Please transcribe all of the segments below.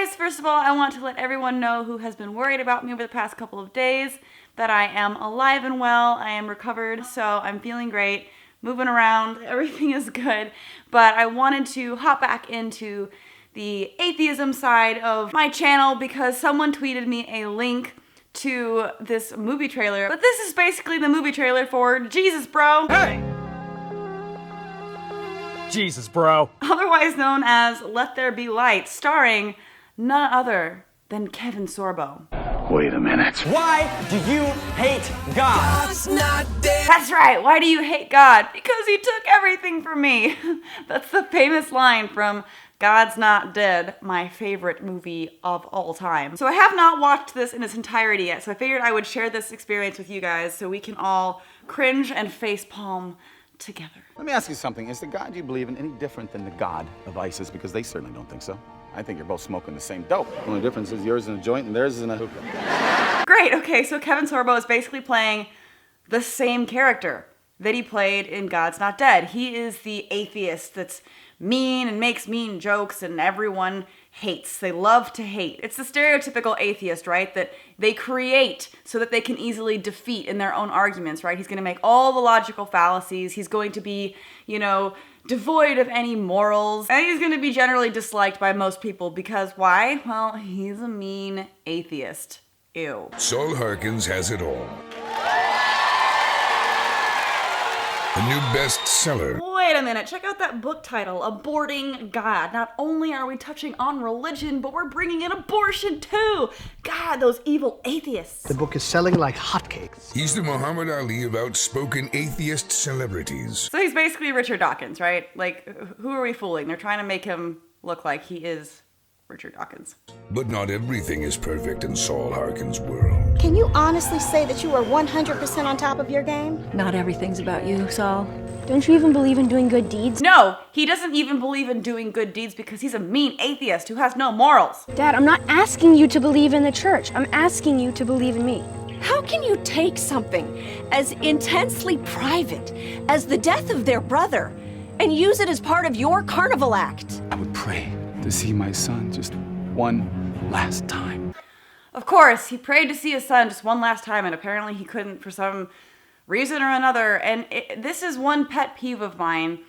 guys, first of all, I want to let everyone know who has been worried about me over the past couple of days that I am alive and well. I am recovered, so I'm feeling great, moving around, everything is good. But I wanted to hop back into the atheism side of my channel because someone tweeted me a link to this movie trailer. But this is basically the movie trailer for Jesus, Bro. Hey! Jesus, bro. Otherwise known as Let There Be Light, starring none other than Kevin Sorbo. Wait a minute. Why do you hate God? God's not dead. That's right, why do you hate God? Because he took everything from me. That's the famous line from God's Not Dead, my favorite movie of all time. So I have not watched this in its entirety yet, so I figured I would share this experience with you guys so we can all cringe and facepalm together. Let me ask you something. Is the God you believe in any different than the God of ISIS? Because they certainly don't think so. I think you're both smoking the same dope. The only difference is yours in a joint and theirs is in a hookah. Great, okay, so Kevin Sorbo is basically playing the same character that he played in God's Not Dead. He is the atheist that's mean and makes mean jokes and everyone hates. They love to hate. It's the stereotypical atheist, right? That they create so that they can easily defeat in their own arguments, right? He's going to make all the logical fallacies. He's going to be, devoid of any morals. And he's going to be generally disliked by most people because why? Well, he's a mean atheist. Ew. Saul Harkins has it all. A new bestseller. Wait a minute, check out that book title, Aborting God. Not only are we touching on religion, but we're bringing in abortion too. God, those evil atheists. The book is selling like hotcakes. He's the Muhammad Ali of outspoken atheist celebrities. So he's basically Richard Dawkins, right? Like, who are we fooling? They're trying to make him look like he is Richard Dawkins. But not everything is perfect in Saul Harkins' world. Can you honestly say that you are 100% on top of your game? Not everything's about you, Saul. Don't you even believe in doing good deeds? No, he doesn't even believe in doing good deeds because he's a mean atheist who has no morals. Dad, I'm not asking you to believe in the church. I'm asking you to believe in me. How can you take something as intensely private as the death of their brother and use it as part of your carnival act? I would pray to see my son just one last time. Of course, he prayed to see his son just one last time, and apparently he couldn't for some reason or another. And this is one pet peeve of mine,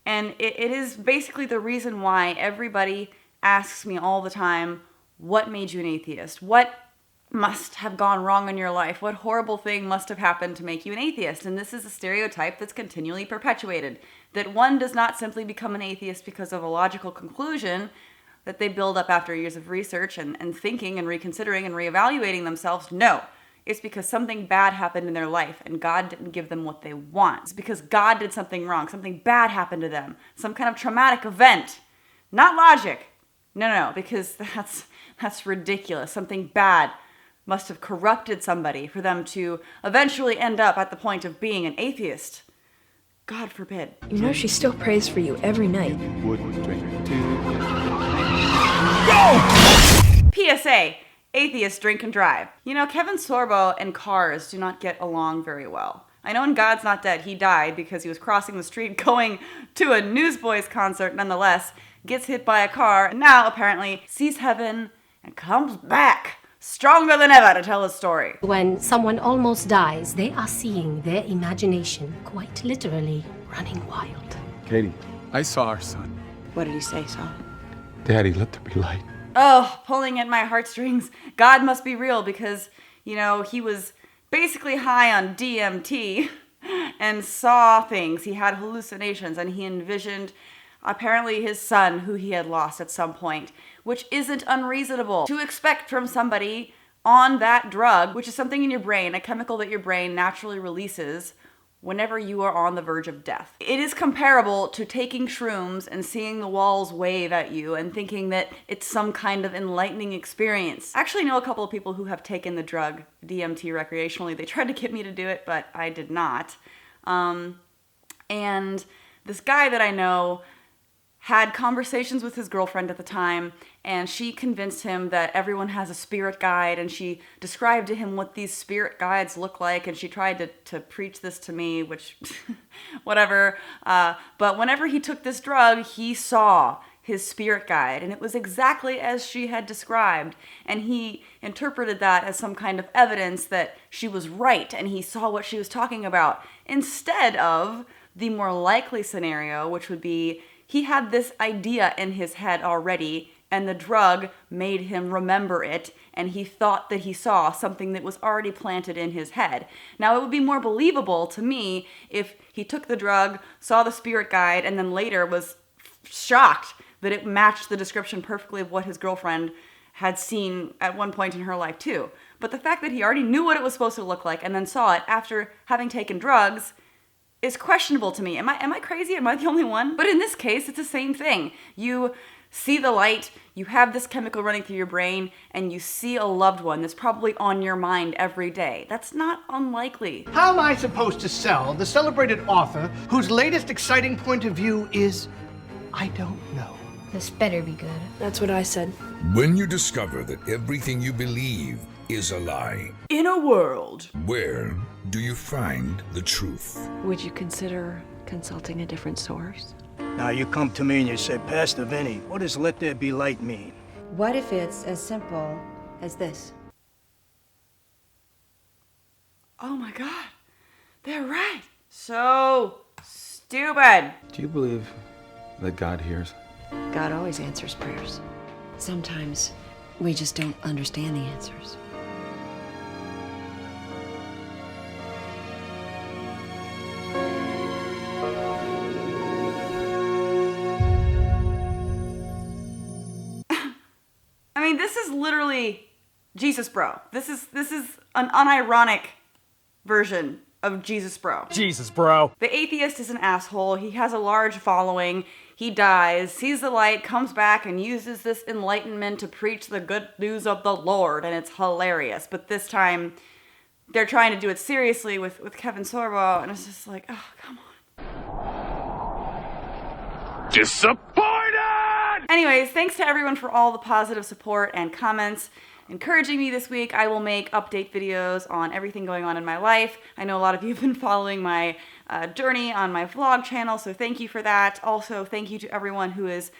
and it is basically the reason why everybody asks me all the time, what made you an atheist? What must have gone wrong in your life? What horrible thing must have happened to make you an atheist? And this is a stereotype that's continually perpetuated, that one does not simply become an atheist because of a logical conclusion that they build up after years of research and thinking and reconsidering and reevaluating themselves. No, it's because something bad happened in their life and God didn't give them what they want. It's because God did something wrong, something bad happened to them, some kind of traumatic event. Not logic. No, because that's ridiculous. Something bad must have corrupted somebody for them to eventually end up at the point of being an atheist. God forbid. You know she still prays for you every night. Would drink too. PSA, atheists drink and drive. Kevin Sorbo and cars do not get along very well. I know in God's Not Dead he died because he was crossing the street going to a Newsboys concert nonetheless, gets hit by a car, and now apparently sees heaven and comes back stronger than ever to tell his story. When someone almost dies, they are seeing their imagination quite literally running wild. Katie, I saw our son. What did he say, Saul? Daddy, let there be light. Oh, pulling at my heartstrings. God must be real because, he was basically high on DMT and saw things. He had hallucinations and he envisioned apparently his son who he had lost at some point, which isn't unreasonable to expect from somebody on that drug, which is something in your brain, a chemical that your brain naturally releases whenever you are on the verge of death. It is comparable to taking shrooms and seeing the walls wave at you and thinking that it's some kind of enlightening experience. I actually know a couple of people who have taken the drug DMT recreationally. They tried to get me to do it, but I did not. And this guy that I know had conversations with his girlfriend at the time, and she convinced him that everyone has a spirit guide, and she described to him what these spirit guides look like, and she tried to preach this to me, which, whatever. But whenever he took this drug, he saw his spirit guide, and it was exactly as she had described, and he interpreted that as some kind of evidence that she was right and he saw what she was talking about, instead of the more likely scenario, which would be he had this idea in his head already and the drug made him remember it, and he thought that he saw something that was already planted in his head. Now, it would be more believable to me if he took the drug, saw the spirit guide, and then later was shocked that it matched the description perfectly of what his girlfriend had seen at one point in her life too. But the fact that he already knew what it was supposed to look like and then saw it after having taken drugs is questionable to me. Am I crazy? Am I the only one? But in this case, it's the same thing. You see the light, you have this chemical running through your brain, and you see a loved one that's probably on your mind every day. That's not unlikely. How am I supposed to sell the celebrated author whose latest exciting point of view is, I don't know? This better be good. That's what I said. When you discover that everything you believe is a lie, In a world. where do you find the truth? Would you consider consulting a different source? Now you come to me and you say, Pastor Vinny, what does let there be light mean? What if it's as simple as this? Oh my God, they're right. So stupid. Do you believe that God hears? God always answers prayers. Sometimes we just don't understand the answers. I mean, this is literally Jesus Bro. This is an unironic version of Jesus Bro. Jesus, bro. The atheist is an asshole. He has a large following. He dies, sees the light, comes back, and uses this enlightenment to preach the good news of the Lord, and it's hilarious. But this time, they're trying to do it seriously with Kevin Sorbo, and it's just like, oh, come on. Disappointed! Anyways, thanks to everyone for all the positive support and comments encouraging me this week. I will make update videos on everything going on in my life. I know a lot of you have been following my journey on my vlog channel, so thank you for that. Also, thank you to everyone who is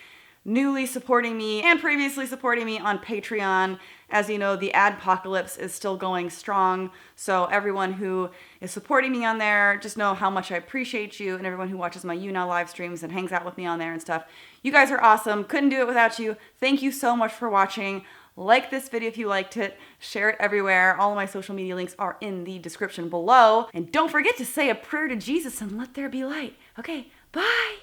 newly supporting me and previously supporting me on Patreon. As you know, the adpocalypse is still going strong, so everyone who is supporting me on there, just know how much I appreciate you, and everyone who watches my YouNow live streams and hangs out with me on there and stuff. You guys are awesome. Couldn't do it without you. Thank you so much for watching. Like this video if you liked it, share it everywhere. All of my social media links are in the description below. And don't forget to say a prayer to Jesus and let there be light. Okay, bye!